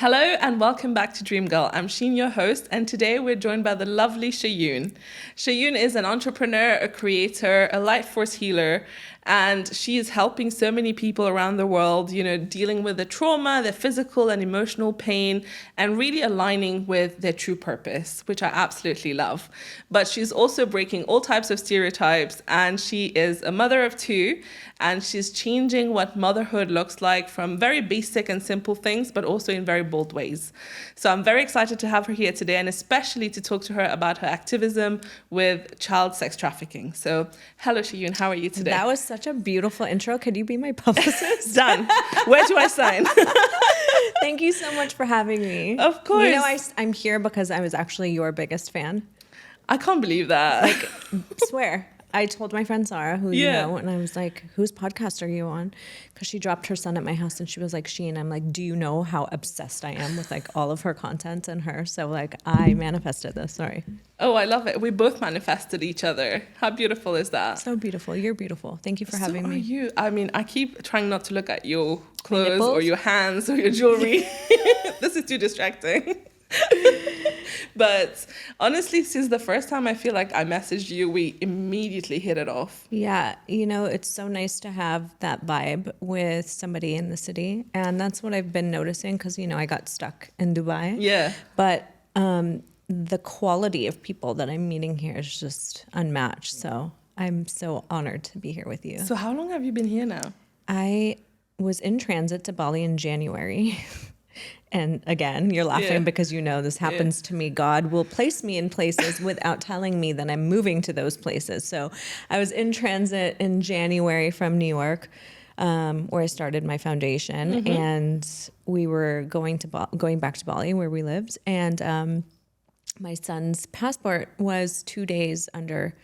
Hello and welcome back to Dream Girl. I'm Sheen, your host, and today we're joined by the lovely Shayoon. Shayoon is an entrepreneur, a creator, a life force healer, and she is helping so many people around the world, dealing with the trauma, their physical and emotional pain, and really aligning with their true purpose, which I absolutely love. But she's also breaking all types of stereotypes, and she is a mother of two, and she's changing what motherhood looks like from very basic and simple things, but also in very bold ways. So I'm very excited to have her here today, and especially to talk to her about her activism with child sex trafficking. So hello, Shayoon, how are you today? That was such a beautiful intro. Could you be my publicist? Done. Where do I sign? Thank you so much for having me. Of course. You know, I'm here because I was actually your biggest fan. I can't believe that. Like, swear. I told my friend Sarah, who you know, and I was like, whose podcast are you on? Because she dropped her son at my house and she was like, Sheen, I'm like, do you know how obsessed I am with like all of her content and her? So like I manifested this, sorry. Oh, I love it. We both manifested each other. How beautiful is that? So beautiful. You're beautiful. Thank you for having me. So are you. I mean, I keep trying not to look at your clothes or your hands or your jewelry. This is too distracting. But honestly, since the first time I feel like I messaged you, we immediately hit it off. Yeah, you know, it's so nice to have that vibe with somebody in the city. And that's what I've been noticing because, you know, I got stuck in Dubai. Yeah. But the quality of people that I'm meeting here is just unmatched. So I'm so honored to be here with you. So how long have you been here now? I was in transit to Bali in January. And again, you're laughing because you know this happens to me. God will place me in places without telling me that I'm moving to those places. So I was in transit in January from New York, where I started my foundation, and we were going back to Bali where we lived. And my son's passport was 2 days under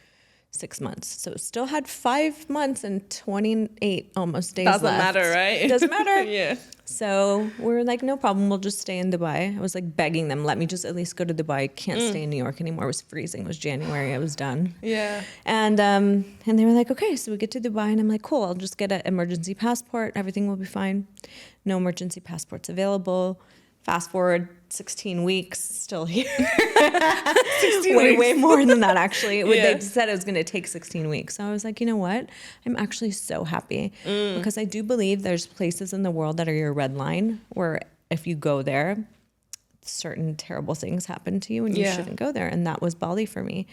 6 months. So still had 5 months and 28 almost days left. Doesn't matter, right? It doesn't matter. Yeah. So we're like, no problem. We'll just stay in Dubai. I was like begging them, let me just at least go to Dubai. I can't stay in New York anymore. It was freezing. It was January. I was done. Yeah. And they were like, okay, so we get to Dubai. And I'm like, cool, I'll just get an emergency passport. Everything will be fine. No emergency passports available. Fast forward 16 weeks, still here. 16 way, weeks. way more than that, actually. They said it was going to take 16 weeks. So I was like, you know what? I'm actually so happy because I do believe there's places in the world that are your red line where if you go there, certain terrible things happen to you and you shouldn't go there. And that was Bali for me.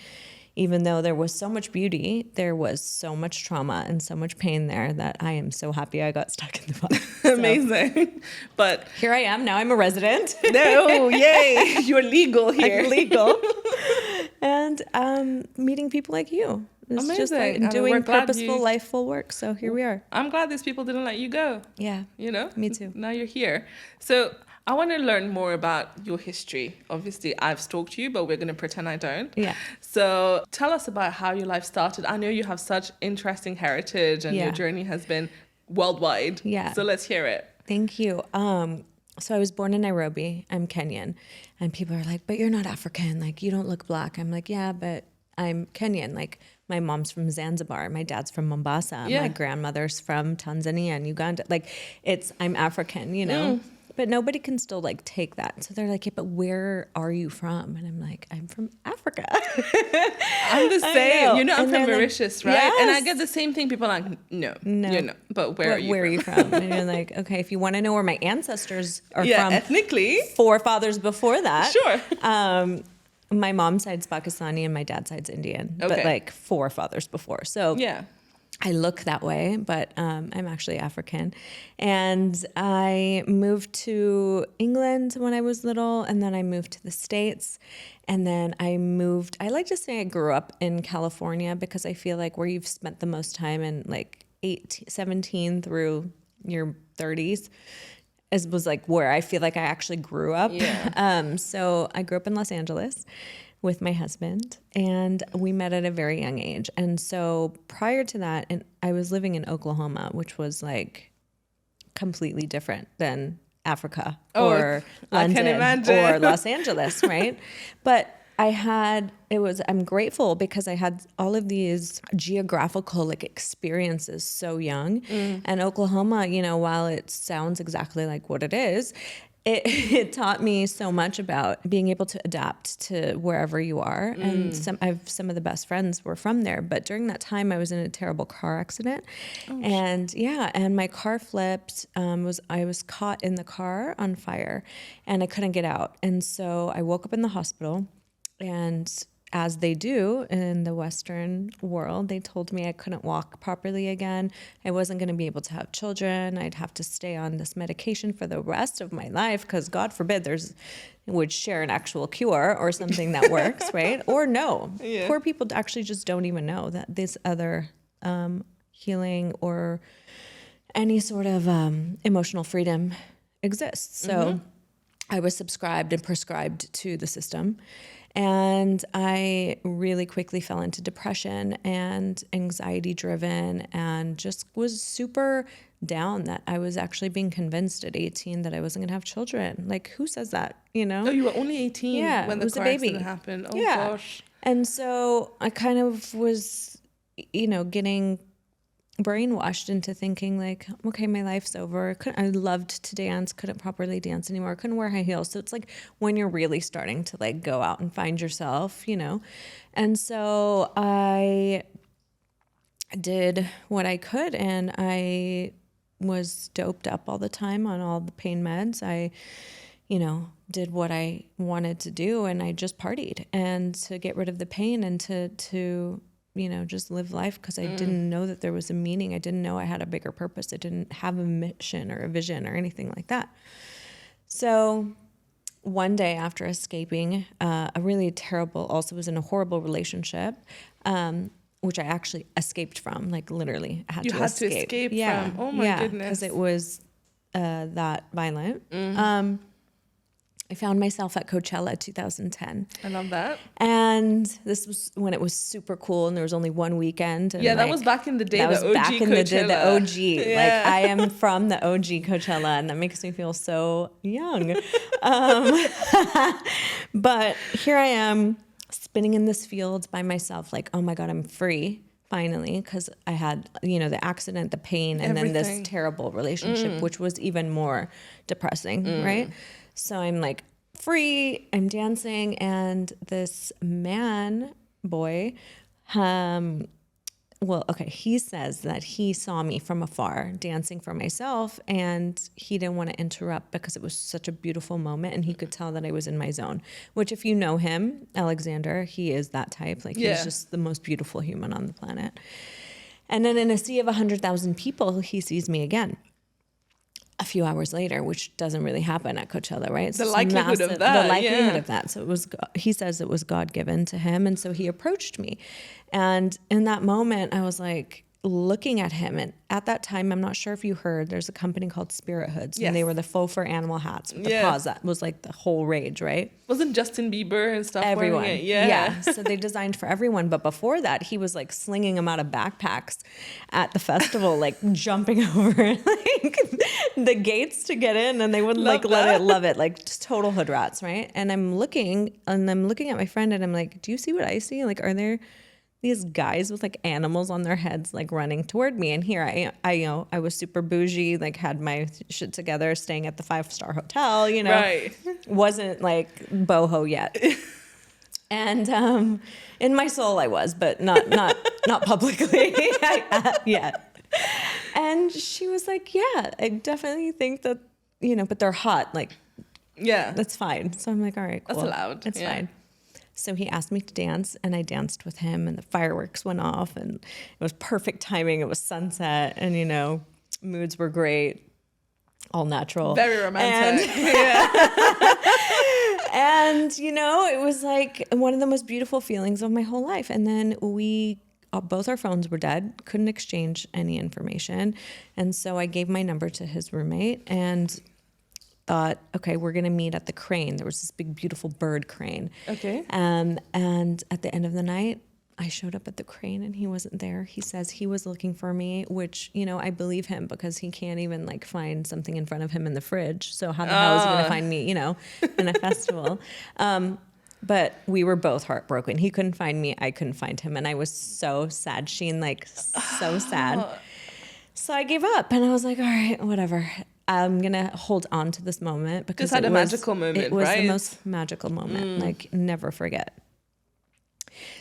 Even though there was so much beauty, there was so much trauma and so much pain there that I am so happy I got stuck in the bottom. So, amazing. But here I am. Now I'm a resident. no, yay. You're legal here. I'm legal. And meeting people like you. It's amazing. just like doing purposeful, lifeful work. So here we are. I'm glad these people didn't let you go. Yeah. You know? Me too. Now you're here. So I want to learn more about your history. Obviously, I've stalked you, but we're going to pretend I don't. Yeah. So tell us about how your life started. I know you have such interesting heritage and your journey has been worldwide. Yeah. So let's hear it. Thank you. So I was born in Nairobi. I'm Kenyan. And people are like, but you're not African. Like, you don't look black. I'm like, yeah, but I'm Kenyan. Like, my mom's from Zanzibar. My dad's from Mombasa. Yeah. My grandmother's from Tanzania and Uganda. Like, I'm African, you know? But nobody can still like take that. So they're like, yeah, but where are you from? And I'm like, I'm from Africa. I'm the same. You know, I'm from Mauritius, right? Yes. And I get the same thing. People are like, no, you're not. But where are you from? And you're like, okay, if you want to know where my ancestors are from. Ethnically. Forefathers before that. Sure. My mom's side's Pakistani and my dad's side's Indian. Okay. But like forefathers before. So yeah. I look that way, but I'm actually African. And I moved to England when I was little, and then I moved to the States. And then I like to say I grew up in California because I feel like where you've spent the most time in like 17 through your 30s was like where I feel like I actually grew up. Yeah. So I grew up in Los Angeles with my husband, and we met at a very young age. And so prior to that, and I was living in Oklahoma, which was like completely different than Africa or London or Los Angeles, right? But I'm grateful because I had all of these geographical like experiences so young. And Oklahoma, you know, while it sounds exactly like what it is, it taught me so much about being able to adapt to wherever you are. And some of the best friends were from there. But during that time, I was in a terrible car accident. And my car flipped. I was caught in the car on fire and I couldn't get out. And so I woke up in the hospital, and as they do in the Western world, they told me I couldn't walk properly again. I wasn't going to be able to have children. I'd have to stay on this medication for the rest of my life because God forbid would share an actual cure or something that works, right? Or no. Yeah. Poor people actually just don't even know that this other healing or any sort of emotional freedom exists. So I was subscribed and prescribed to the system. And I really quickly fell into depression and anxiety driven and just was super down that I was actually being convinced at 18 that I wasn't going to have children. Like, who says that, you know? Oh, you were only 18 when the car accident happened. Oh, gosh. And so I kind of was, getting brainwashed into thinking like, okay, my life's over. I loved to dance, couldn't properly dance anymore, couldn't wear high heels. So it's like when you're really starting to like go out and find yourself, And so I did what I could, and I was doped up all the time on all the pain meds. I, did what I wanted to do, and I just partied and to get rid of the pain and to just live life because I didn't know that there was a meaning. I didn't know I had a bigger purpose. I didn't have a mission or a vision or anything like that. So one day after escaping a really terrible, also was in a horrible relationship, which I actually escaped from, like literally had to escape from. Oh my goodness. Because it was that violent. I found myself at Coachella 2010. I love that. And this was when it was super cool and there was only one weekend. And that was back in the day, that was OG back in Coachella. the OG. Yeah. Like, I am from the OG Coachella, and that makes me feel so young. But here I am spinning in this field by myself, like, oh my God, I'm free. Finally, because I had, the accident, the pain, and then this terrible relationship, which was even more depressing, right? So I'm like free, I'm dancing, and this boy, he says that he saw me from afar dancing for myself, and he didn't want to interrupt because it was such a beautiful moment, and he could tell that I was in my zone, which if you know him, Alexander, he is that type. Like, he's just the most beautiful human on the planet. And then in a sea of 100,000 people, he sees me again a few hours later, which doesn't really happen at Coachella, right? It's the likelihood of that. The likelihood of that. So he says it was God given to him. And so he approached me. And in that moment, I was like looking at him. And at that time, I'm not sure if you heard, there's a company called Spirit Hoods. Yes. And they were the faux fur animal hats with the paws. That was like the whole rage, right? Wasn't Justin Bieber and stuff everyone wearing it? Yeah. So they designed for everyone. But before that, he was like slinging them out of backpacks at the festival, like jumping over like the gates to get in, and they wouldn't love it, like just total hood rats, right? And I'm looking at my friend, and I'm like, do you see what I see? Like, are there these guys with like animals on their heads, like running toward me? And here I was super bougie, like had my shit together, staying at the 5-star hotel, right. Wasn't like boho yet. And in my soul I was, but not publicly yet. And she was like, yeah, I definitely think that, but they're hot. Like, yeah, that's fine. So I'm like, all right, cool. That's allowed. That's fine. So he asked me to dance, and I danced with him, and the fireworks went off, and it was perfect timing. It was sunset, and, moods were great, all natural. Very romantic. And it was like one of the most beautiful feelings of my whole life. And then both our phones were dead, couldn't exchange any information. And so I gave my number to his roommate and thought, okay, we're going to meet at the crane. There was this big, beautiful bird crane. Okay. And at the end of the night, I showed up at the crane and he wasn't there. He says he was looking for me, which, I believe him because he can't even like find something in front of him in the fridge. So how the hell is he going to find me, in a festival? But we were both heartbroken. He couldn't find me. I couldn't find him. And I was so sad, Sheen, like so sad. So I gave up and I was like, all right, whatever. I'm going to hold on to this moment because Just had a magical moment, it was right? the most magical moment. Like, never forget.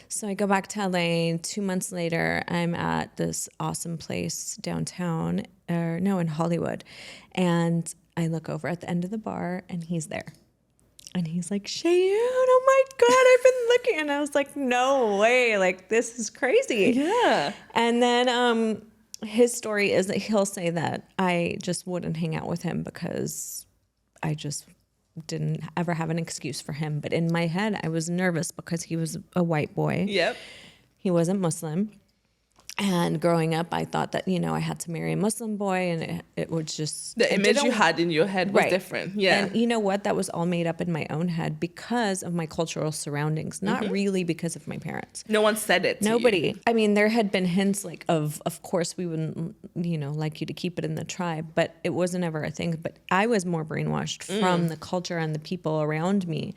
So I go back to LA. 2 months later, I'm at this awesome place downtown, in Hollywood. And I look over at the end of the bar and he's there. And he's like, Shayoon, oh my God, I've been looking. And I was like, no way. Like, this is crazy. Yeah. And then his story is that he'll say that I just wouldn't hang out with him because I just didn't ever have an excuse for him. But in my head, I was nervous because he was a white boy. Yep. He wasn't Muslim. And growing up, I thought that, I had to marry a Muslim boy, and it was just... The image you had in your head was different. Yeah. And you know what? That was all made up in my own head because of my cultural surroundings, not really because of my parents. No one said it to Nobody. you. I mean, there had been hints like of course we wouldn't, like you to keep it in the tribe, but it wasn't ever a thing. But I was more brainwashed from the culture and the people around me.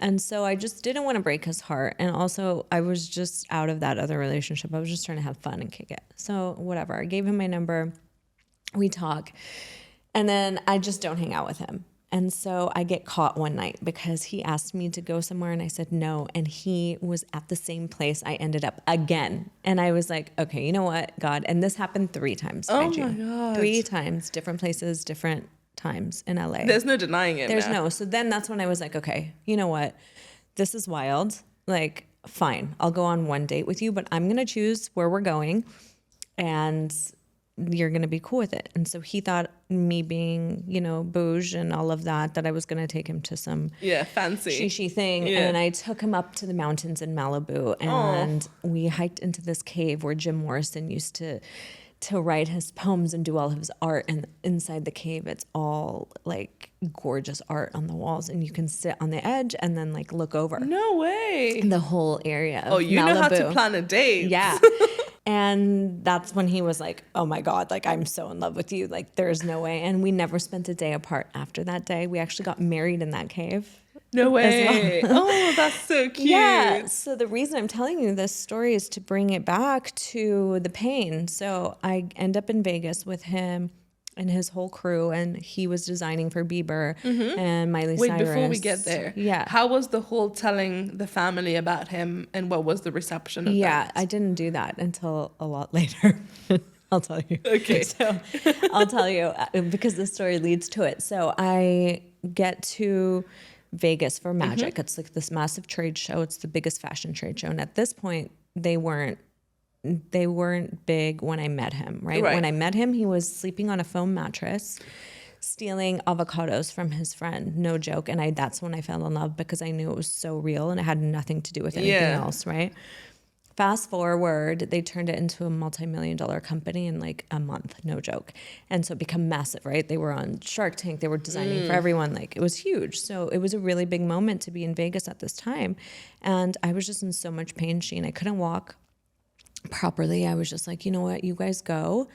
And so I just didn't want to break his heart. And also I was just out of that other relationship. I was just trying to have fun and kick it. So whatever. I gave him my number. We talk. And then I just don't hang out with him. And so I get caught one night because he asked me to go somewhere and I said no. And he was at the same place I ended up again. And I was like, okay, you know what, God? And this happened 3 times. Oh my God. 3 times, different places, different times in LA. There's no denying it. There's no. So then that's when I was like, okay, you know what? This is wild. Like, fine, I'll go on one date with you, but I'm going to choose where we're going and you're going to be cool with it. And so he thought me being, bouge and all of that I was going to take him to some fancy shishi thing. Yeah. And I took him up to the mountains in Malibu and we hiked into this cave where Jim Morrison used to write his poems and do all of his art. And inside the cave, it's all like gorgeous art on the walls. And you can sit on the edge and then like look over. No way. The whole area of you Malibu. Know how to plan a date. Yeah. And that's when he was like, oh my God, like I'm so in love with you. Like there's no way. And we never spent a day apart after that day. We actually got married in that cave. No way. Well. Oh, that's so cute. Yeah. So the reason I'm telling you this story is to bring it back to the pain. So I end up in Vegas with him and his whole crew, and he was designing for Bieber and Miley Cyrus. Wait, before we get there, how was the whole telling the family about him, and what was the reception of that? Yeah, I didn't do that until a lot later. I'll tell you. Okay. So I'll tell you because the story leads to it. So I get to Vegas for Magic. It's like this massive trade show. It's the biggest fashion trade show. And at this point, they weren't big when I met him, right? When I met him, he was sleeping on a foam mattress, stealing avocados from his friend. No joke. And that's when I fell in love because I knew it was so real and it had nothing to do with anything else, right? Fast forward, they turned it into a multi-million-dollar company in like a month, no joke. And so it became massive, right? They were on Shark Tank. They were designing for everyone. Like it was huge. So it was a really big moment to be in Vegas at this time. And I was just in so much pain, Sheen. I couldn't walk properly. I was just like, you know what? You guys go.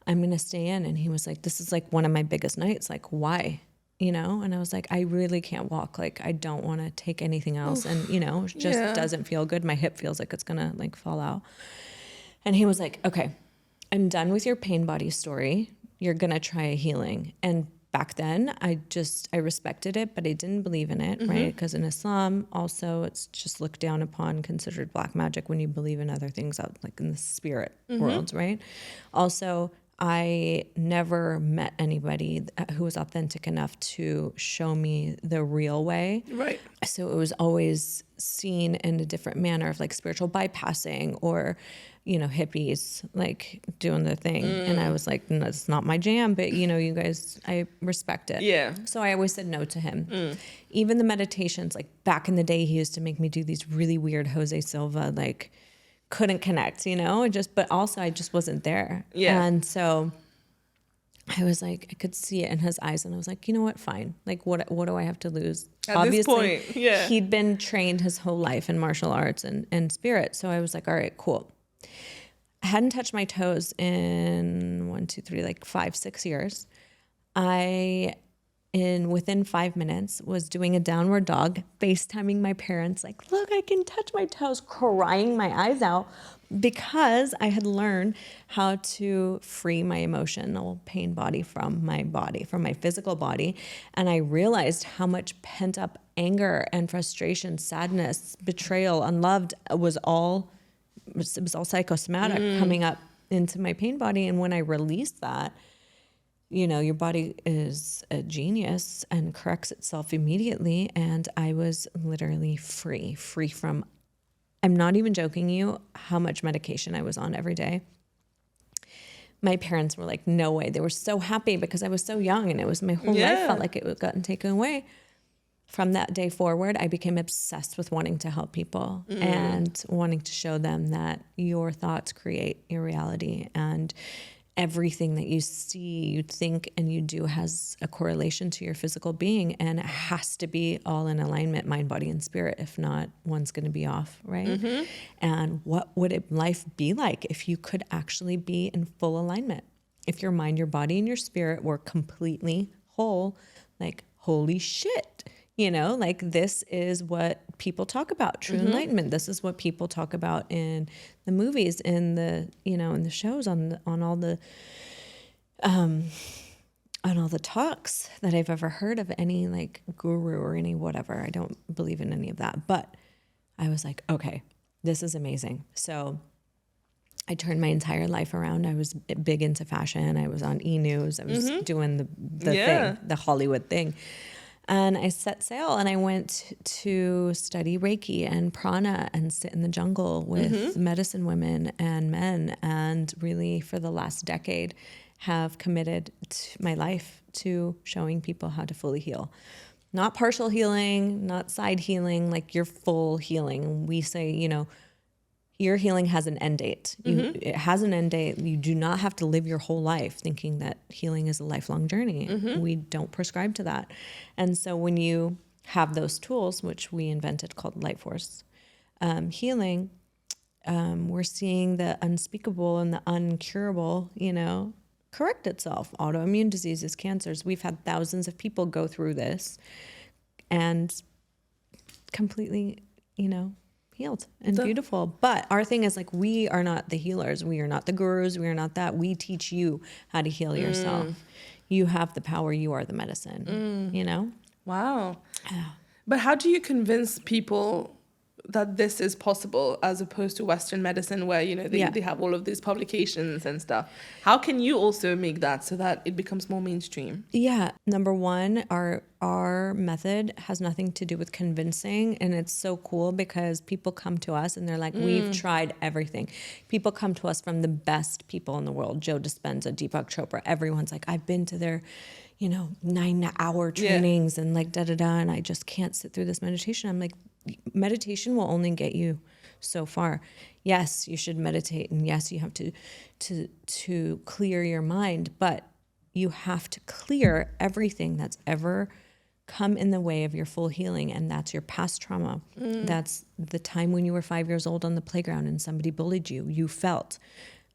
I'm going to stay in. And he was like, this is like one of my biggest nights. Like, why? And I was like, I really can't walk. Like, I don't want to take anything else. And, it just doesn't feel good. My hip feels like it's going to like fall out. And he was like, okay, I'm done with your pain body story. You're going to try a healing. And back then I respected it, but I didn't believe in it, right? Because in Islam also, it's just looked down upon, considered black magic when you believe in other things out like in the spirit worlds, right? Also, I never met anybody who was authentic enough to show me the real way. Right. So it was always seen in a different manner of like spiritual bypassing or, hippies like doing their thing. And I was like, no, it's not my jam, but you guys, I respect it. Yeah. So I always said no to him. Even the meditations, like back in the day, he used to make me do these really weird Jose Silva, like, couldn't connect, but also I just wasn't there. Yeah. And so I was like, I could see it in his eyes and I was like, you know what? Fine. Like, what do I have to lose? At obviously, this point, he'd been trained his whole life in martial arts and spirit. So I was like, all right, cool. I hadn't touched my toes in 5, 6 years. Within 5 minutes was doing a downward dog, FaceTiming my parents, like, look, I can touch my toes, crying my eyes out. because I had learned how to free my emotional pain body, from my physical body. And I realized how much pent up anger and frustration, sadness, betrayal, unloved it was all psychosomatic coming up into my pain body. And when I released that, your body is a genius and corrects itself immediately. And I was literally free from, I'm not even joking you, how much medication I was on every day. My parents were like, no way. They were so happy because I was so young and it was my whole life felt like it was gotten taken away. From that day forward, I became obsessed with wanting to help people and wanting to show them that your thoughts create your reality, and everything that you see, you think, and you do has a correlation to your physical being, and it has to be all in alignment, mind, body, and spirit. If not, one's going to be off, right? And what would life be like if you could actually be in full alignment? If your mind, your body, and your spirit were completely whole, like, holy shit. Like, this is what people talk about, true enlightenment. This is what people talk about in the movies, in the, in the shows, on all the talks that I've ever heard of any like guru or any whatever. I don't believe in any of that, but I was like, okay, this is amazing. So I turned my entire life around. I was big into fashion. I was on E! News. I was doing the thing, the Hollywood thing. And I set sail and I went to study Reiki and prana and sit in the jungle with medicine women and men. And really, for the last decade, have committed my life to showing people how to fully heal. Not partial healing, not side healing, like your full healing. We say, your healing has an end date. It has an end date. You do not have to live your whole life thinking that healing is a lifelong journey. We don't prescribe to that. And so when you have those tools, which we invented called Light Force healing, we're seeing the unspeakable and the uncurable, correct itself. Autoimmune diseases, cancers. We've had thousands of people go through this and completely, healed and beautiful. But our thing is, like, we are not the healers. We are not the gurus. We are not that. We teach you how to heal yourself. You have the power. You are the medicine, Wow. Yeah. But how do you convince people that this is possible, as opposed to Western medicine where, they have all of these publications and stuff? How can you also make that so that it becomes more mainstream? Yeah. Number one, our method has nothing to do with convincing. And it's so cool because people come to us and they're like, we've tried everything. People come to us from the best people in the world. Joe Dispenza, Deepak Chopra. Everyone's like, I've been to their 9-hour trainings and like da-da-da. And I just can't sit through this meditation. I'm like, meditation will only get you so far. Yes, you should meditate, and yes, you have to clear your mind, but you have to clear everything that's ever come in the way of your full healing, and that's your past trauma. That's the time when you were 5 years old on the playground and somebody bullied you. You felt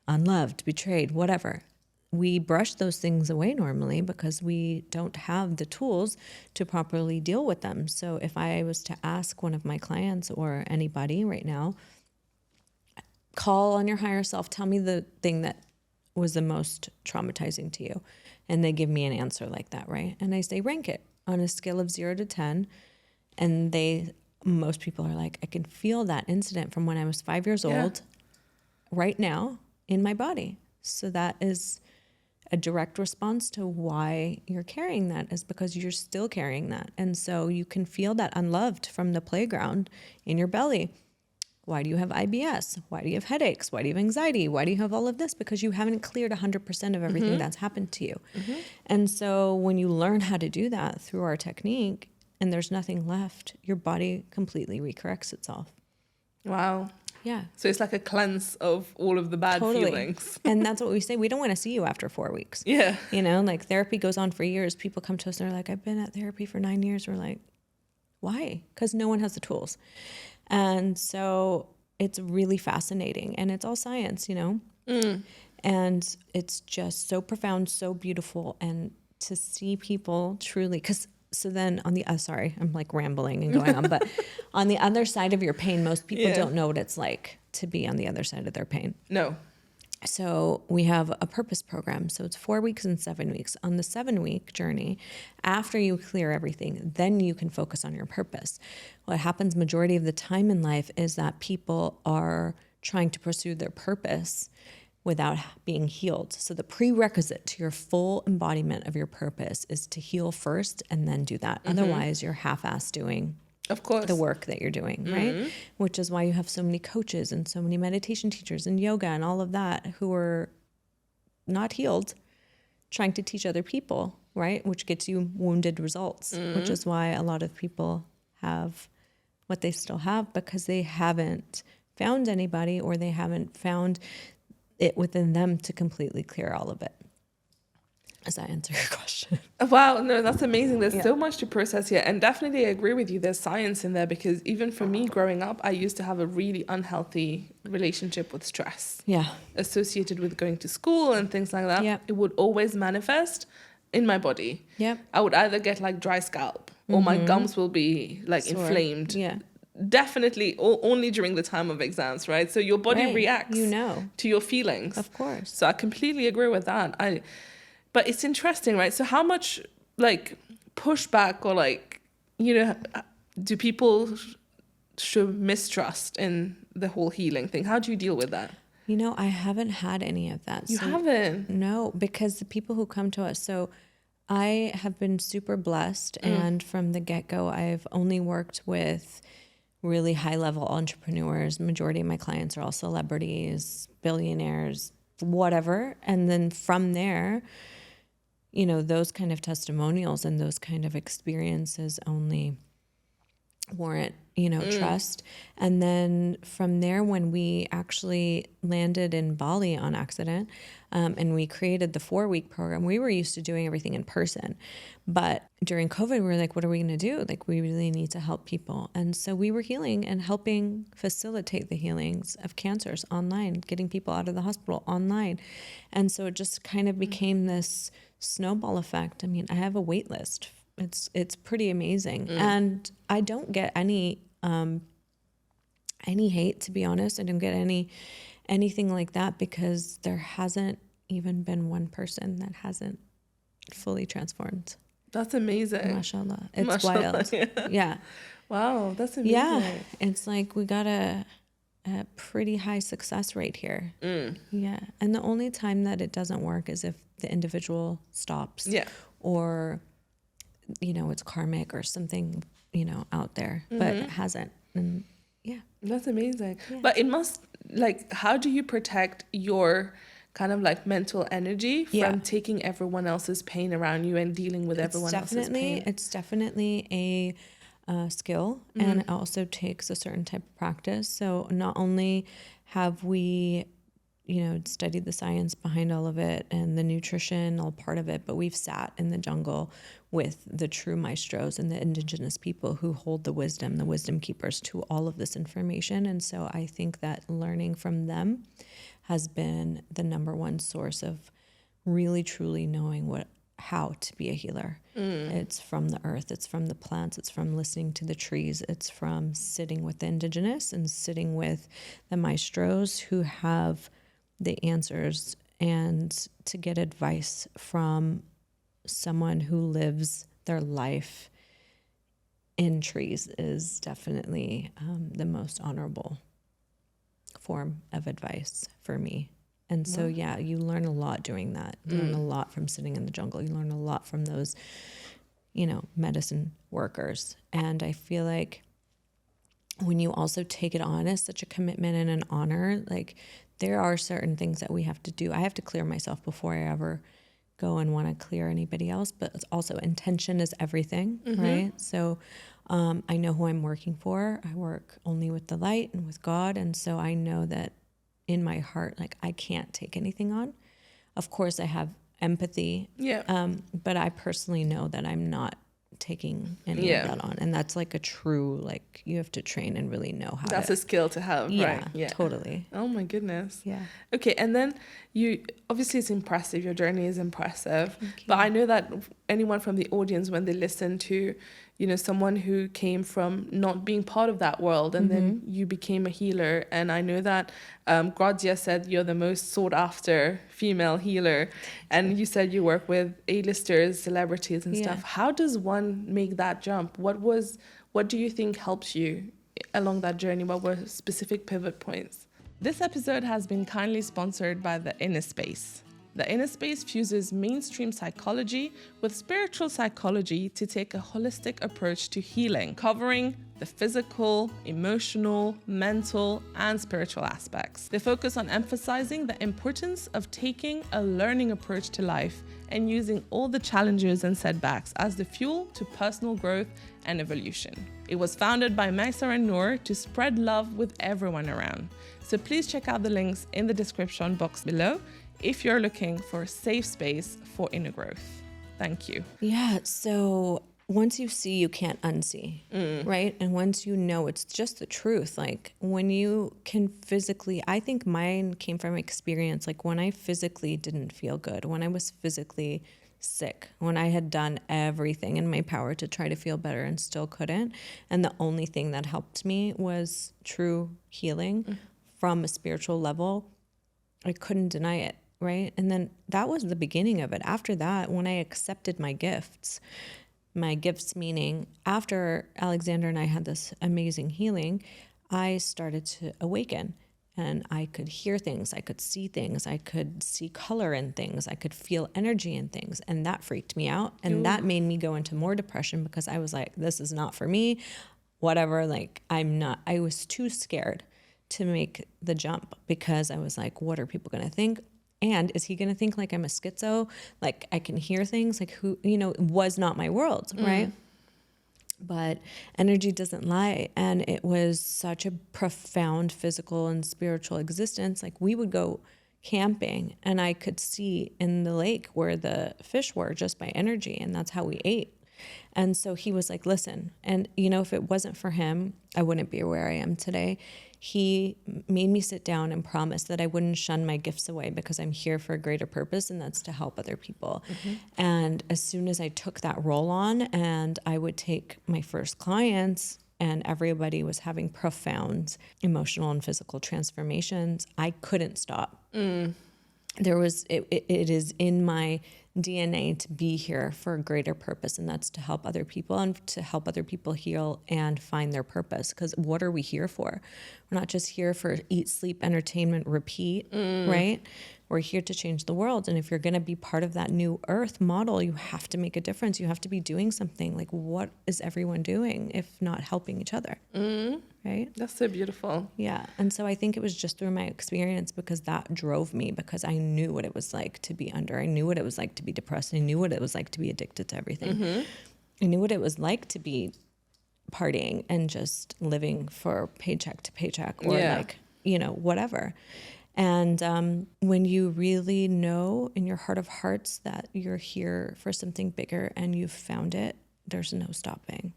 unloved, betrayed, whatever. We brush those things away normally because we don't have the tools to properly deal with them. So if I was to ask one of my clients or anybody right now, call on your higher self, tell me the thing that was the most traumatizing to you. And they give me an answer like that, right? And I say, rank it on a scale of 0 to 10. And most people are like, I can feel that incident from when I was 5 years old right now in my body. So that is a direct response to why you're carrying that, is because you're still carrying that. And so you can feel that unloved from the playground in your belly. Why do you have IBS? Why do you have headaches? Why do you have anxiety? Why do you have all of this? Because you haven't cleared 100% of everything that's happened to you. And so when you learn how to do that through our technique and there's nothing left, your body completely recorrects itself. Wow. Yeah. So it's like a cleanse of all of the bad feelings. And that's what we say. We don't want to see you after 4 weeks. Yeah. Like therapy goes on for years. People come to us and they're like, I've been at therapy for 9 years. We're like, why? Because no one has the tools. And so it's really fascinating, and it's all science, and it's just so profound, so beautiful. And to see people truly, so then on the, sorry, I'm like rambling and going on, but on the other side of your pain, most people don't know what it's like. to be on the other side of their pain. No. So we have a purpose program. So it's 4 weeks and 7 weeks. On the 7-week journey, after you clear everything, then you can focus on your purpose. What happens majority of the time in life is that people are trying to pursue their purpose without being healed. So the prerequisite to your full embodiment of your purpose is to heal first and then do that. Otherwise, you're half-assed doing Of course. the work that you're doing, right? Which is why you have so many coaches and so many meditation teachers and yoga and all of that who are not healed, trying to teach other people, right? Which gets you wounded results, which is why a lot of people have what they still have because they haven't found anybody or they haven't found it within them to completely clear all of it. Does that answer your question? Wow, no, that's amazing. There's so much to process here. And definitely I agree with you. There's science in there because even for me growing up, I used to have a really unhealthy relationship with stress. Yeah. Associated with going to school and things like that. Yeah. It would always manifest in my body. Yeah. I would either get like dry scalp or my gums will be like Sore. inflamed. Yeah. Definitely only during the time of exams, right? So your body Right. reacts to your feelings. Of course. So I completely agree with that. But it's interesting, right? So how much like pushback or like, do people show mistrust in the whole healing thing? How do you deal with that? I haven't had any of that. You haven't? No, because the people who come to us, so I have been super blessed. And from the get-go, I've only worked with really high-level entrepreneurs. Majority of my clients are all celebrities, billionaires, whatever. And then from there, those kind of testimonials and those kind of experiences only warrant, trust. And then from there, when we actually landed in Bali on accident, and we created the 4-week program, we were used to doing everything in person. But during COVID, we were like, what are we going to do? Like, we really need to help people. And so we were healing and helping facilitate the healings of cancers online, getting people out of the hospital online. And so it just kind of became this snowball effect. I mean, I have a wait list. It's pretty amazing. And I don't get any hate, to be honest. I don't get anything like that because there hasn't even been one person that hasn't fully transformed. That's amazing. Mashallah. It's Mashallah, wild. Yeah. Wow, that's amazing. Yeah. It's like we got a pretty high success rate here. Yeah. And the only time that it doesn't work is if the individual stops. Yeah. Or, it's karmic or something, out there. But it hasn't. And yeah. That's amazing. Yeah. But it must, how do you protect your kind of like mental energy from taking everyone else's pain around you and dealing with everyone else's pain? It's definitely a skill, and it also takes a certain type of practice. So not only have we, studied the science behind all of it and the nutrition, all part of it, but we've sat in the jungle with the true maestros and the indigenous people who hold the wisdom keepers to all of this information. And so I think that learning from them has been the number one source of really truly knowing how to be a healer. It's from the earth, it's from the plants, it's from listening to the trees, it's from sitting with the indigenous and sitting with the maestros who have the answers, and to get advice from someone who lives their life in trees is definitely the most honorable form of advice for me. And so, you learn a lot doing that. You learn a lot from sitting in the jungle. You learn a lot from those, medicine workers. And I feel like when you also take it on as such a commitment and an honor, like there are certain things that we have to do. I have to clear myself before I ever go and want to clear anybody else, but it's also intention is everything, right? So I know who I'm working for. I work only with the light and with God. And so I know that in my heart, like I can't take anything on. Of course, I have empathy, but I personally know that I'm not taking any of that on. And that's like a true, like you have to train and really know how That's a skill to have, right? Yeah, totally. Oh my goodness. Yeah. Okay, and then obviously it's impressive. Your journey is impressive. But I know that anyone from the audience, when they listen to someone who came from not being part of that world, and then you became a healer. And I know that Gradia said you're the most sought after female healer, and you said you work with A-listers, celebrities and stuff. How does one make that jump? What do you think helps you along that journey? What were specific pivot points? This episode has been kindly sponsored by The Inner Space. The Inner Space fuses mainstream psychology with spiritual psychology to take a holistic approach to healing, covering the physical, emotional, mental, and spiritual aspects. They focus on emphasizing the importance of taking a learning approach to life and using all the challenges and setbacks as the fuel to personal growth and evolution. It was founded by Maisar and Noor to spread love with everyone around. So please check out the links in the description box below if you're looking for a safe space for inner growth. Thank you. Yeah, so once you see, you can't unsee, right? And once you know, it's just the truth. Like when you can physically, I think mine came from experience, like when I physically didn't feel good, when I was physically sick, when I had done everything in my power to try to feel better and still couldn't. And the only thing that helped me was true healing from a spiritual level. I couldn't deny it. Right. And then that was the beginning of it. After that, when I accepted my gifts meaning after Alexander and I had this amazing healing, I started to awaken and I could hear things. I could see things. I could see color in things. I could feel energy in things. And that freaked me out. And that made me go into more depression because I was like, this is not for me, whatever. Like I was too scared to make the jump because I was like, what are people going to think? And is he going to think like I'm a schizo? Like I can hear things like it was not my world. Right. But energy doesn't lie. And it was such a profound physical and spiritual existence. Like we would go camping and I could see in the lake where the fish were just by energy. And that's how we ate. And so he was like, listen, and if it wasn't for him, I wouldn't be where I am today. He made me sit down and promise that I wouldn't shun my gifts away because I'm here for a greater purpose, and that's to help other people. And as soon as I took that role on and I would take my first clients and everybody was having profound emotional and physical transformations, I couldn't stop. It is in my DNA to be here for a greater purpose, and that's to help other people and to help other people heal and find their purpose. Because what are we here for? We're not just here for eat, sleep, entertainment, repeat, right? We're here to change the world. And if you're going to be part of that new earth model, you have to make a difference. You have to be doing something. Like, what is everyone doing if not helping each other? Right? That's so beautiful. Yeah. And so I think it was just through my experience because that drove me, because I knew what it was like to be under. I knew what it was like to be depressed. I knew what it was like to be addicted to everything. I knew what it was like to be partying and just living for paycheck to paycheck or whatever. And when you really know in your heart of hearts that you're here for something bigger and you've found it, there's no stopping,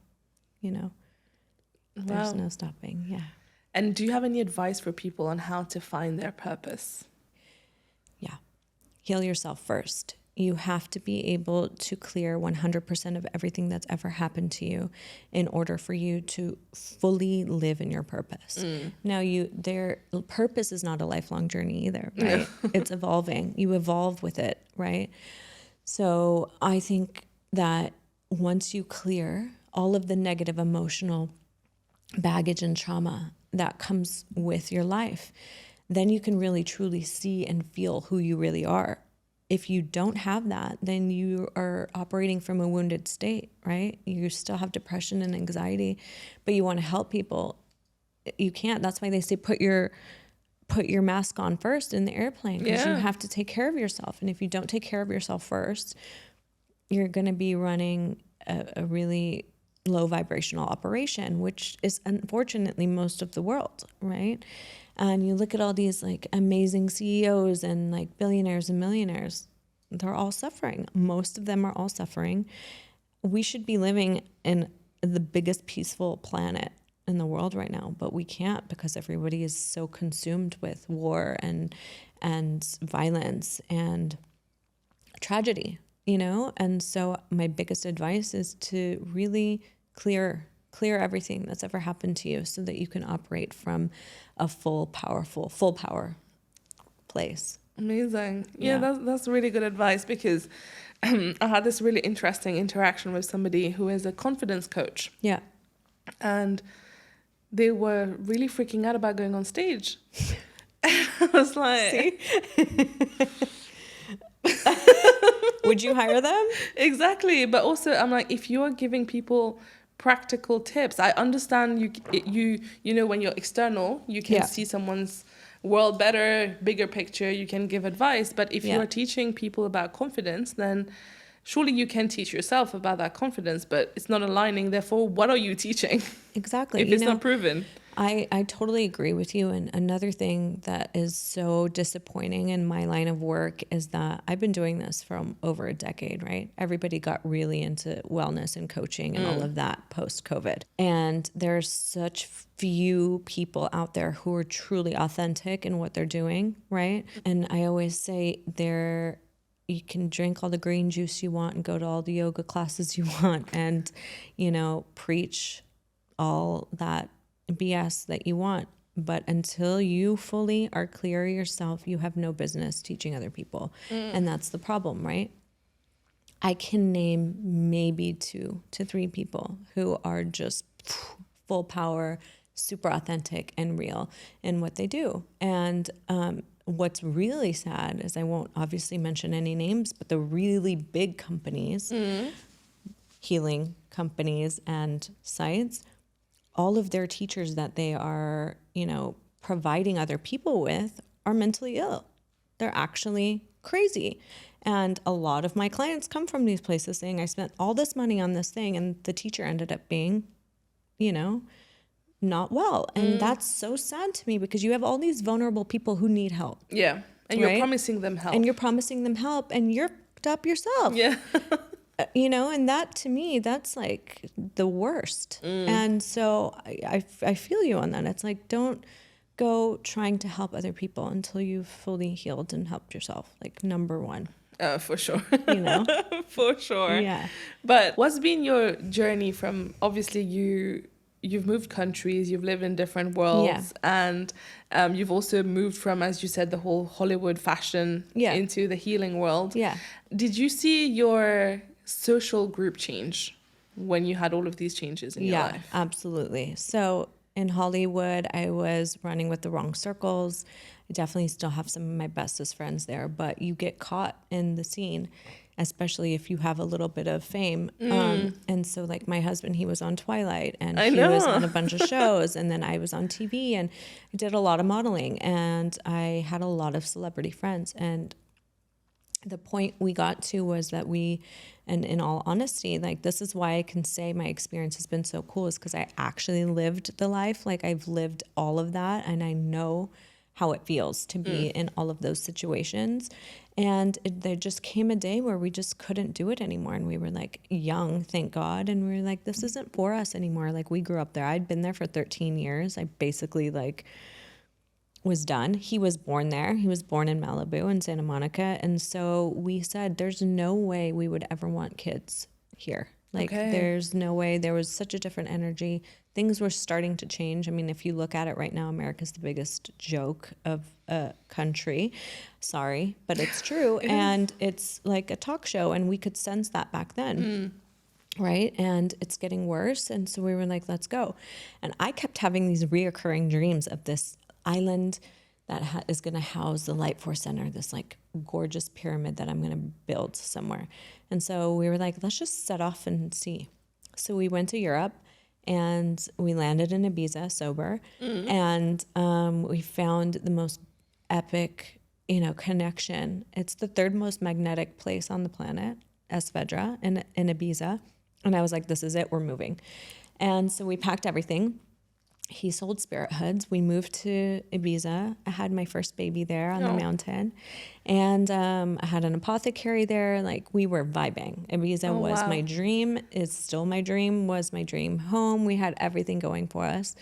There's no stopping, yeah. And do you have any advice for people on how to find their purpose? Yeah. Heal yourself first. You have to be able to clear 100% of everything that's ever happened to you in order for you to fully live in your purpose. Now, their purpose is not a lifelong journey either, right? It's evolving. You evolve with it, right? So I think that once you clear all of the negative emotional baggage and trauma that comes with your life, then you can really truly see and feel who you really are. If you don't have that, then you are operating from a wounded state, right? You still have depression and anxiety, but you want to help people. You can't. That's why they say put your mask on first in the airplane, because you have to take care of yourself. And if you don't take care of yourself first, you're going to be running a really low vibrational operation, which is unfortunately most of the world, right? And you look at all these like amazing CEOs and like billionaires and millionaires, they're all suffering. Most of them are all suffering. We should be living in the biggest peaceful planet in the world right now, but we can't because everybody is so consumed with war and violence and tragedy, And so my biggest advice is to really clear everything that's ever happened to you so that you can operate from a full power place. Amazing. Yeah, Yeah. that's really good advice, because I had this really interesting interaction with somebody who is a confidence coach, Yeah. and they were really freaking out about going on stage. I was like, See? Would you hire them? exactly. But also, I'm like, if you are giving people practical tips, I understand you know, when you're external, you can Yeah. see someone's world better, bigger picture, you can give advice. But if you Yeah. are teaching people about confidence, then surely you can teach yourself about that confidence, but it's not aligning. Therefore, what are you teaching Exactly. if it's not proven? I totally agree with you. And another thing that is so disappointing in my line of work is that I've been doing this for over a decade, right? Everybody got really into wellness and coaching and all of that post-COVID. And there's such few people out there who are truly authentic in what they're doing, right? And I always say you can drink all the green juice you want and go to all the yoga classes you want and, preach all that BS that you want. But until you fully are clear yourself, you have no business teaching other people. And that's the problem, right? I can name maybe 2 to 3 people who are just full power, super authentic and real in what they do. And what's really sad is, I won't obviously mention any names, but the really big companies, healing companies and sites, all of their teachers that they are, providing other people with are mentally ill. They're actually crazy. And a lot of my clients come from these places saying, I spent all this money on this thing and the teacher ended up being, not well. And that's so sad to me, because you have all these vulnerable people who need help. Yeah. And you're promising them help. And you're promising them help and you're f***ed up yourself. Yeah. And that, to me, that's like the worst. And so I feel you on that. It's like, don't go trying to help other people until you've fully healed and helped yourself. Like, number one. For sure. For sure. Yeah. But what's been your journey from, obviously you've moved countries, you've lived in different worlds, and you've also moved from, as you said, the whole Hollywood fashion into the healing world. Yeah. Did you see your social group change when you had all of these changes in your life? Yeah, absolutely. So in Hollywood, I was running with the wrong circles. I definitely still have some of my bestest friends there, but you get caught in the scene, especially if you have a little bit of fame. And so, like, my husband, he was on Twilight, and he was on a bunch of shows, and then I was on TV, and I did a lot of modeling, and I had a lot of celebrity friends. And the point we got to was that and in all honesty, like, this is why I can say my experience has been so cool, is because I actually lived the life. Like, I've lived all of that, and I know how it feels to be in all of those situations. And there just came a day where we just couldn't do it anymore. And we were like young, thank God. And we were like, this isn't for us anymore. Like, we grew up there. I'd been there for 13 years. I basically was done. He was born there. He was born in Malibu in Santa Monica. And so we said, there's no way we would ever want kids here. Like, there's no way. There was such a different energy. Things were starting to change. I mean, if you look at it right now, America's the biggest joke of a country. Sorry, but it's true. And it's like a talk show, and we could sense that back then. Right? And it's getting worse. And so we were like, let's go. And I kept having these reoccurring dreams of this island that is going to house the Light Force Center, this like gorgeous pyramid that I'm going to build somewhere. And so we were like, let's just set off and see. So we went to Europe, and we landed in Ibiza sober, and we found the most epic, connection. It's the 3rd most magnetic place on the planet, Esvedra, in Ibiza. And I was like, this is it, we're moving. And so we packed everything. He sold spirit hoods. We moved to Ibiza. I had my first baby there on the mountain. And I had an apothecary there. Like, we were vibing. Ibiza was my dream, is still my dream, was my dream home. We had everything going for us.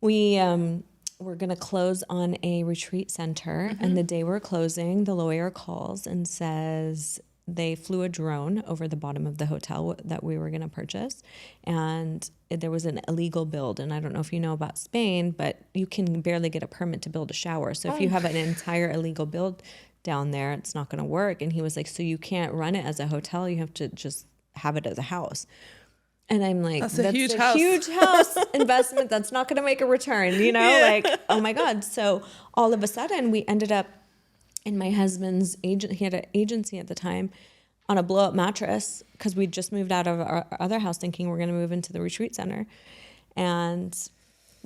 We were going to close on a retreat center. And the day we're closing, the lawyer calls and says, they flew a drone over the bottom of the hotel that we were going to purchase. And there was an illegal build. And I don't know if you know about Spain, but you can barely get a permit to build a shower. So if you have an entire illegal build down there, it's not going to work. And he was like, so you can't run it as a hotel. You have to just have it as a house. And I'm like, that's a huge house investment. That's not going to make a return, you know, like, oh my God. So all of a sudden we ended up in my husband's agent. He had an agency at the time on a blow up mattress because we'd just moved out of our other house thinking we're going to move into the retreat center, and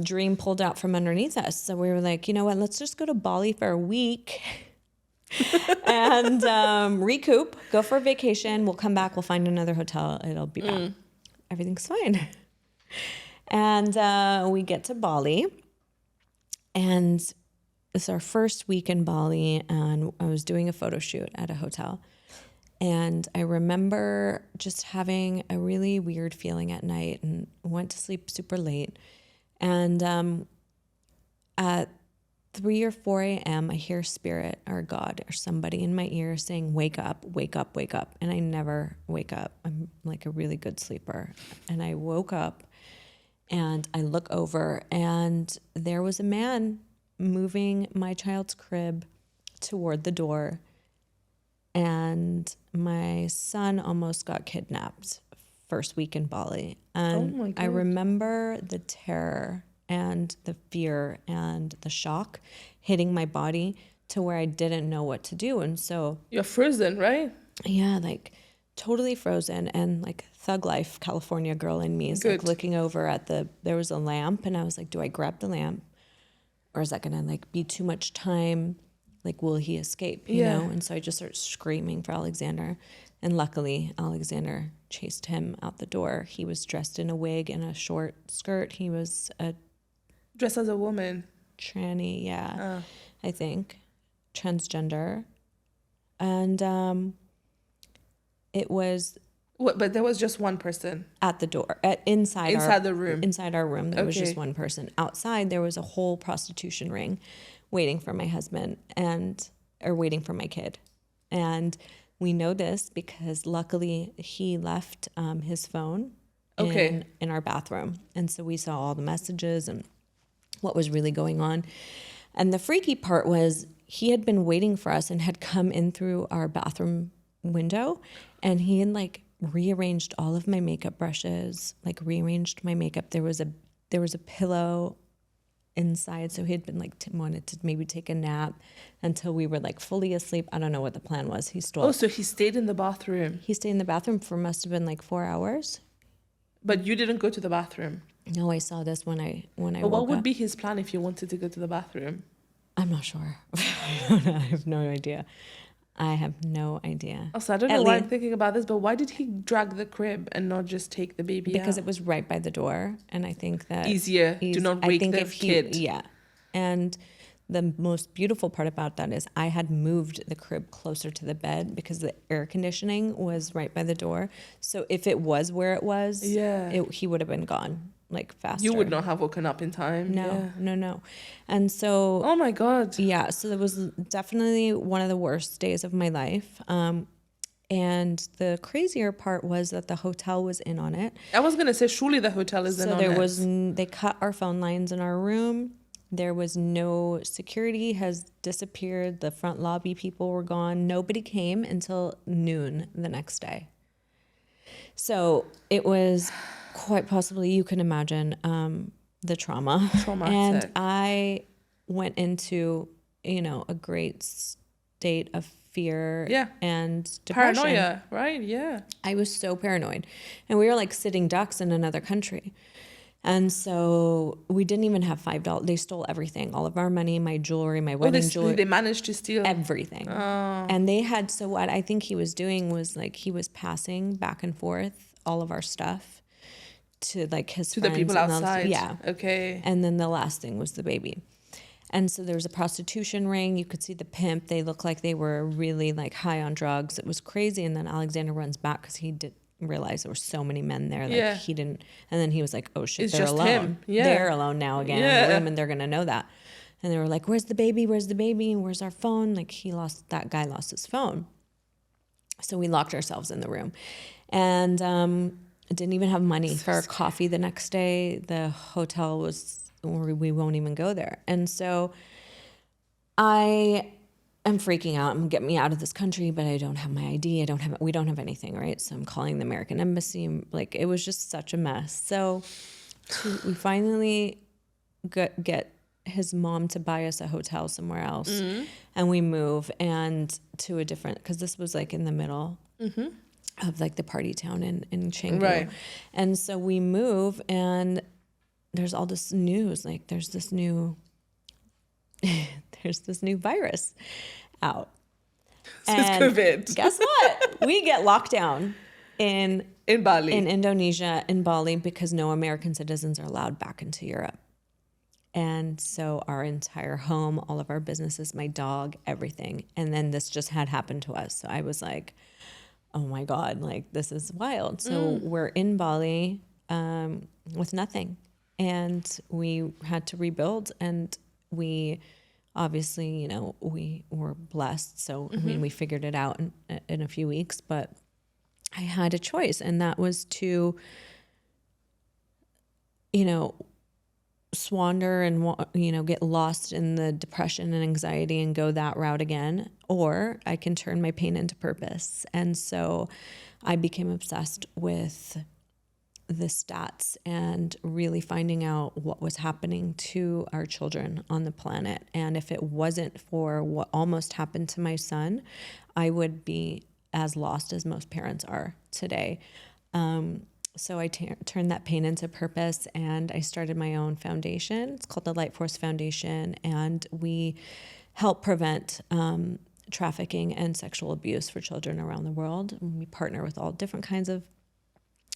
dream pulled out from underneath us. So we were like, you know what, let's just go to Bali for a week and recoup, go for a vacation. We'll come back. We'll find another hotel. It'll be back. Everything's fine. And we get to Bali, and it's our first week in Bali, and I was doing a photo shoot at a hotel. And I remember just having a really weird feeling at night, and went to sleep super late. And at 3 or 4 a.m., I hear spirit or God or somebody in my ear saying, wake up, wake up, wake up. And I never wake up. I'm like a really good sleeper. And I woke up and I look over, and there was a man moving my child's crib toward the door. And my son almost got kidnapped first week in Bali. And I remember the terror and the fear and the shock hitting my body to where I didn't know what to do. And so you're frozen, right? Yeah, like totally frozen. And like thug life California girl in me is like looking over at there was a lamp, and I was like, do I grab the lamp, or is that gonna like be too much time? Like, will he escape, you know? And so I just started screaming for Alexander. And luckily, Alexander chased him out the door. He was dressed in a wig and a short skirt. He was dressed as a woman. Tranny, I think. Transgender. And it was... But there was just one person? At the door. Inside the room? Inside our room, there was just one person. Outside, there was a whole prostitution ring waiting for my husband or waiting for my kid. And we know this because luckily he left his phone in our bathroom. And so we saw all the messages and what was really going on. And the freaky part was he had been waiting for us and had come in through our bathroom window, and he had like rearranged all of my makeup brushes, like rearranged my makeup. There was a pillow inside, so he had been like wanted to maybe take a nap until we were like fully asleep. I don't know what the plan was. He stole. Oh, so he stayed in the bathroom. He stayed in the bathroom for must have been like 4 hours. But you didn't go to the bathroom. No, I saw this when I But what would be his plan if you wanted to go to the bathroom? I'm not sure. I have no idea. Also, I don't know why I'm thinking about this, but why did he drag the crib and not just take the baby because out? it was right by the door, and I think that easier to not wake the kid. Yeah, and the most beautiful part about that is I had moved the crib closer to the bed because the air conditioning was right by the door. So if it was where it was, he would have been gone like faster. You would not have woken up in time. No. And so... Oh my God. Yeah, so it was definitely one of the worst days of my life. And the crazier part was that the hotel was in on it. I was going to say, surely the hotel is in on it. They cut our phone lines in our room. There was no security, has disappeared. The front lobby people were gone. Nobody came until noon the next day. So it was quite possibly, you can imagine, the trauma. Traumatic. And I went into, a great state of fear and depression. Paranoia, right? Yeah. I was so paranoid. And we were like sitting ducks in another country. And so we didn't even have $5. They stole everything, all of our money, my jewelry, my wedding jewelry. They managed to steal everything. Oh. And they had, so what I think he was doing was like, he was passing back and forth all of our stuff to like his friends. To the people outside. Yeah. Okay. And then the last thing was the baby. And so there was a prostitution ring. You could see the pimp. They looked like they were really like high on drugs. It was crazy. And then Alexander runs back because he did realize there were so many men there that he didn't, and then he was like, oh shit, it's they're just alone. Him. Yeah. They're alone now again in the room, and they're gonna know that. And they were like, where's the baby? Where's our phone? Like that guy lost his phone. So we locked ourselves in the room, and didn't even have money for coffee the next day. The hotel was, or we won't even go there. And so I am freaking out. I'm get me out of this country, but I don't have my ID. We don't have anything, right? So I'm calling the American embassy. Like, it was just such a mess. So we finally get his mom to buy us a hotel somewhere else, and we move and to a different, because this was like in the middle of like the party town in Canggu. Right. And so we move, and there's all this news, like there's this new virus out. It's And COVID. guess what? We get locked down in Bali. in Indonesia, in Bali, because no American citizens are allowed back into Europe. And so our entire home, all of our businesses, my dog, everything. And then this just had happened to us. So I was like, oh my God, like this is wild. So we're in Bali with nothing. And we had to rebuild, and we obviously, you know, we were blessed. So, I mean, we figured it out in a few weeks, but I had a choice, and that was to, you know, squander and, you know, get lost in the depression and anxiety and go that route again, or I can turn my pain into purpose. And so I became obsessed with the stats and really finding out what was happening to our children on the planet. And if it wasn't for what almost happened to my son, I would be as lost as most parents are today. So I turned that pain into purpose, and I started my own foundation. It's called the Light Force Foundation, and we help prevent trafficking and sexual abuse for children around the world. And we partner with all different kinds of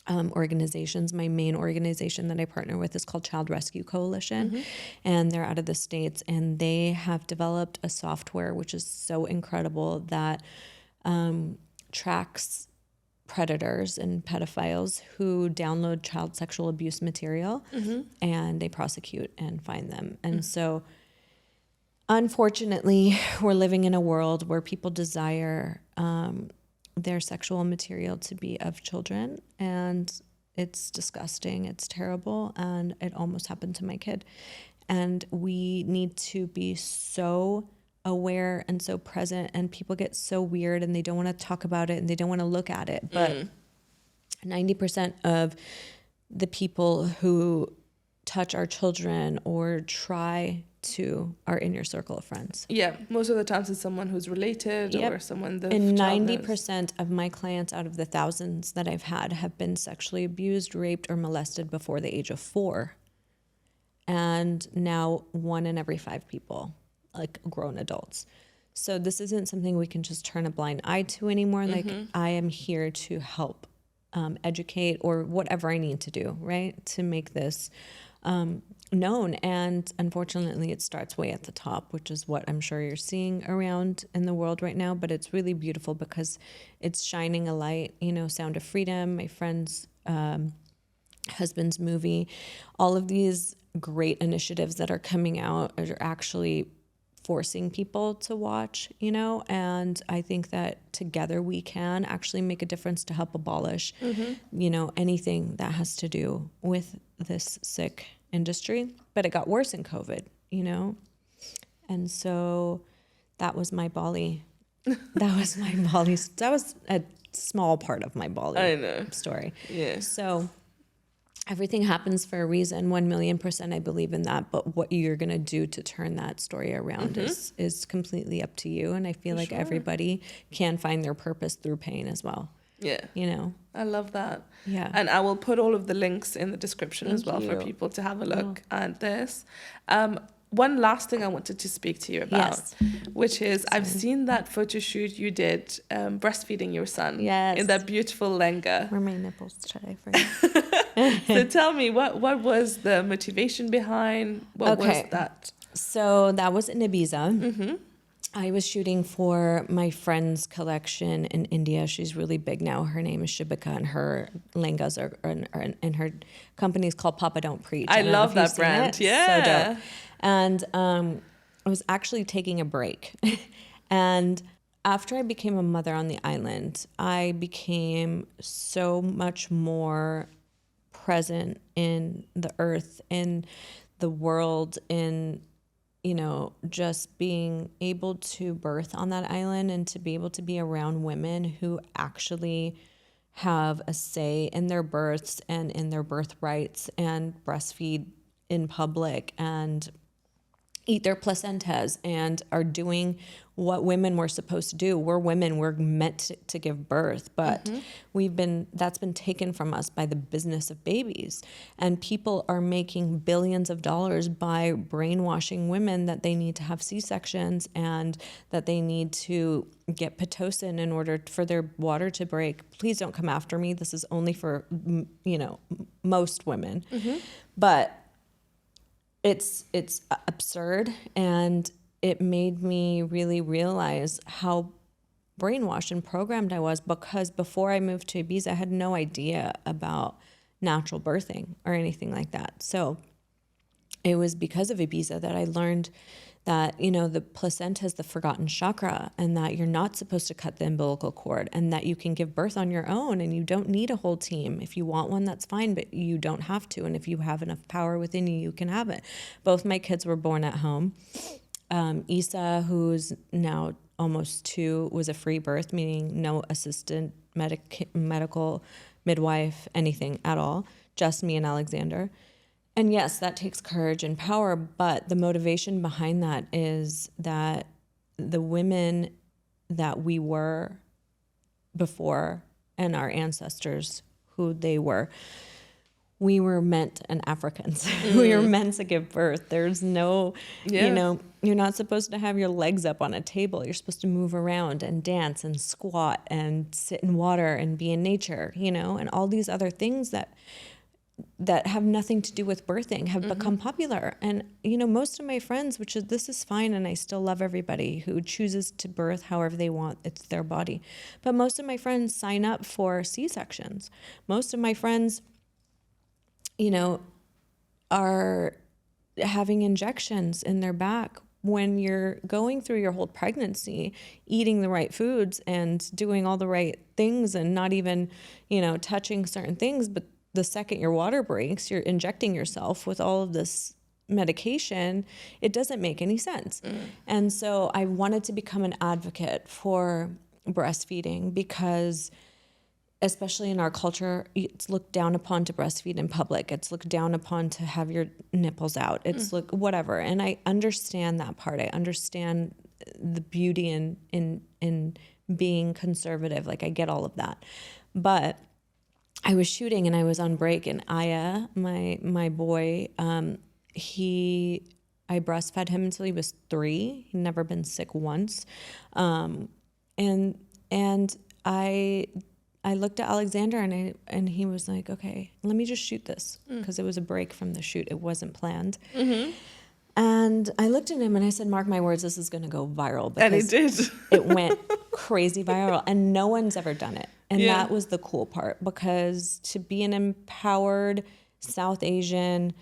organizations. My main organization that I partner with is called Child Rescue Coalition, and they're out of the States, and they have developed a software which is so incredible that tracks predators and pedophiles who download child sexual abuse material, and they prosecute and find them. And so unfortunately, we're living in a world where people desire their sexual material to be of children, and it's disgusting, it's terrible, and it almost happened to my kid. And we need to be so aware and so present, and people get so weird and they don't want to talk about it and they don't want to look at it. But 90% of the people who touch our children or try to are in your circle of friends. Yeah, most of the times it's someone who's related or someone the And child 90% of my clients out of the thousands that I've had have been sexually abused, raped, or molested before the age of 4. And now 1 in every 5 people, like grown adults. So this isn't something we can just turn a blind eye to anymore. Like, I am here to help educate or whatever I need to do, right, to make this known. And unfortunately, it starts way at the top, which is what I'm sure you're seeing around in the world right now. But it's really beautiful because it's shining a light, you know, Sound of Freedom, my friend's husband's movie, all of these great initiatives that are coming out are actually forcing people to watch, you know, and I think that together we can actually make a difference to help abolish, you know, anything that has to do with this sick industry. But it got worse in COVID, you know, and so that was my Bali. That was my Bali. That was a small part of my Bali story. Yeah. So everything happens for a reason. 1,000,000% I believe in that. But what you're going to do to turn that story around is completely up to you. And I feel like everybody can find their purpose through pain as well. Yeah. You know? I love that. Yeah. And I will put all of the links in the description as well for you. people to have a look at this. One last thing I wanted to speak to you about, which is I've seen that photo shoot you did breastfeeding your son in that beautiful lenga. Where are my nipples today for you? So tell me, what was the motivation behind? What was that? So that was in Ibiza. I was shooting for my friend's collection in India. She's really big now. Her name is Shibika, and her lengas are and her company is called Papa Don't Preach. I love that brand. Yeah. So dope. And I was actually taking a break. And after I became a mother on the island, I became so much more present in the earth, in the world, in, just being able to birth on that island and to be able to be around women who actually have a say in their births and in their birth rights and breastfeed in public and eat their placentas and are doing what women were supposed to do. We're women, we're meant to give birth, but that's been taken from us by the business of babies. And people are making billions of dollars by brainwashing women that they need to have C-sections and that they need to get Pitocin in order for their water to break. Please don't come after me. This is only for, most women. But it's absurd, and it made me really realize how brainwashed and programmed I was, because before I moved to Ibiza, I had no idea about natural birthing or anything like that. So it was because of Ibiza that I learned that, the placenta is the forgotten chakra, and that you're not supposed to cut the umbilical cord, and that you can give birth on your own and you don't need a whole team. If you want one, that's fine, but you don't have to. And if you have enough power within you, you can have it. Both my kids were born at home. Isa, who's now almost 2, was a free birth, meaning no assistant, medical, midwife, anything at all, just me and Alexander. And yes, that takes courage and power, but the motivation behind that is that the women that we were before and our ancestors, who they were, we were meant, and Africans, we were meant to give birth. There's no, you're not supposed to have your legs up on a table. You're supposed to move around and dance and squat and sit in water and be in nature, and all these other things that have nothing to do with birthing have become popular. And, most of my friends, this is fine, and I still love everybody who chooses to birth however they want. It's their body. But most of my friends sign up for C-sections. Most of my friends, are having injections in their back when you're going through your whole pregnancy, eating the right foods and doing all the right things and not even, touching certain things. But the second your water breaks, you're injecting yourself with all of this medication. It doesn't make any sense. And so I wanted to become an advocate for breastfeeding, because especially in our culture, it's looked down upon to breastfeed in public. It's looked down upon to have your nipples out. It's whatever. And I understand that part. I understand the beauty in being conservative. Like, I get all of that. But I was shooting and I was on break, and Aya, my boy, I breastfed him until he was 3. He'd never been sick once. And I looked at Alexander and he was like, okay, let me just shoot this, because it was a break from the shoot. It wasn't planned. And I looked at him and I said, mark my words, this is going to go viral. And it did. It went crazy viral, and no one's ever done it. And that was the cool part, because to be an empowered South Asian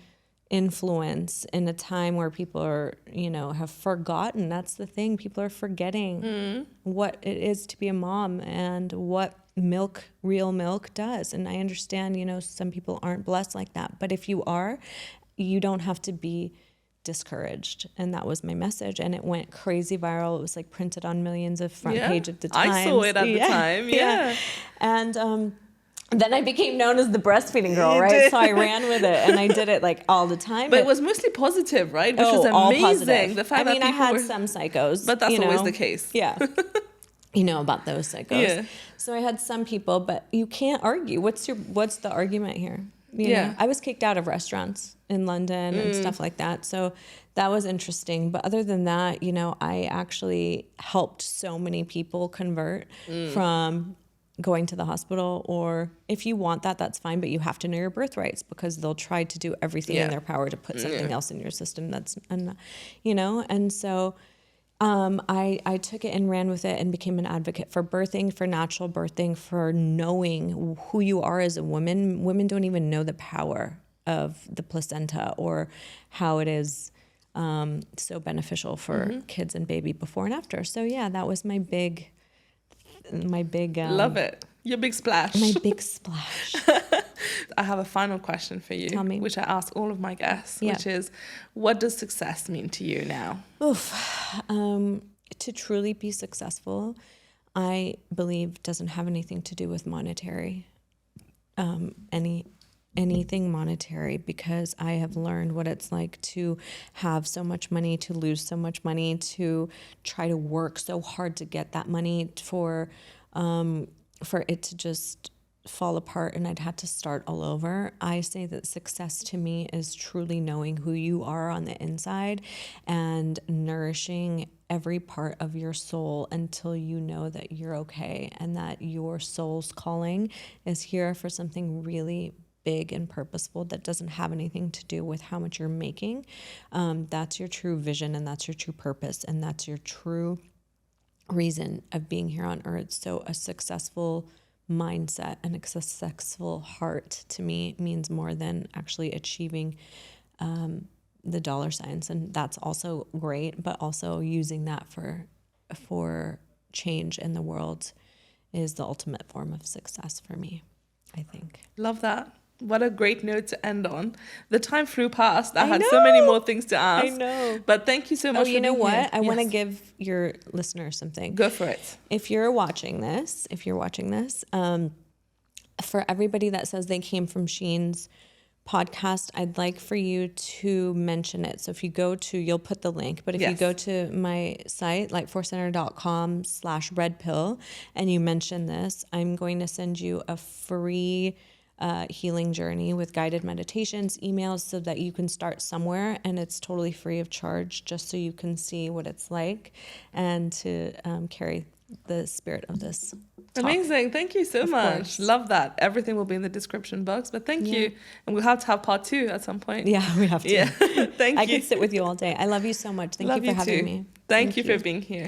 influence in a time where people are, have forgotten. That's the thing. People are forgetting what it is to be a mom and what real milk does. And I understand, some people aren't blessed like that. But if you are, you don't have to be discouraged. And that was my message. And it went crazy viral. It was like printed on millions of front page of the Times. I saw it at the time. Yeah. And then I became known as the breastfeeding girl, right? So I ran with it, and I did it like all the time. But it was mostly positive, right? Which was all amazing. positive. The fact that I had some psychos. But that's always the case. Yeah. About those psychos. Yeah. So I had some people, but you can't argue. What's the argument here? I was kicked out of restaurants in London and stuff like that. So that was interesting. But other than that, I actually helped so many people convert from going to the hospital. Or if you want that, that's fine, but you have to know your birth rights, because they'll try to do everything in their power to put something else in your system that's, and so I took it and ran with it and became an advocate for birthing, for natural birthing, for knowing who you are as a woman. Women don't even know the power of the placenta or how it is so beneficial for kids and baby before and after. So yeah, that was my big Love it. Your big splash. my big splash. I have a final question for you, Tell me. which I ask all of my guests, Yeah. which is, what does success mean to you now? To truly be successful, I believe doesn't have anything to do with monetary, anything monetary, because I have learned what it's like to have so much money, to lose so much money, to try to work so hard to get that money for it to just fall apart and I'd had to start all over. I say that success to me is truly knowing who you are on the inside and nourishing every part of your soul until you know that you're okay and that your soul's calling is here for something really big and purposeful that doesn't have anything to do with how much you're making. That's your true vision and that's your true purpose and that's your true reason of being here on earth. So a successful mindset and a successful heart to me means more than actually achieving the dollar signs, and that's also great, but also using that for change in the world is the ultimate form of success for me, I think. Love that. What a great note to end on. The time flew past. I had know. so many more things to ask. I know. But thank you so much for being here. You know what? I want to Yes. give your listeners something. Go for it. If you're watching this, for everybody that says they came from Sheen's podcast, I'd like for you to mention it. So if you go to, you'll put the link, but if you Yes. go to my site, likeforcenter.com/redpill, and you mention this, I'm going to send you a free healing journey with guided meditations, emails, so that you can start somewhere, and it's totally free of charge, just so you can see what it's like and to carry the spirit of this talk. Amazing. Thank you so much. course. Love that. Everything will be in the description box, but thank you. And we'll have to have part 2 at some point. Yeah, we have to. Yeah. Thank I you. could sit with you all day. I love you so much. Thank Love you for having too. me. Thank you for being here.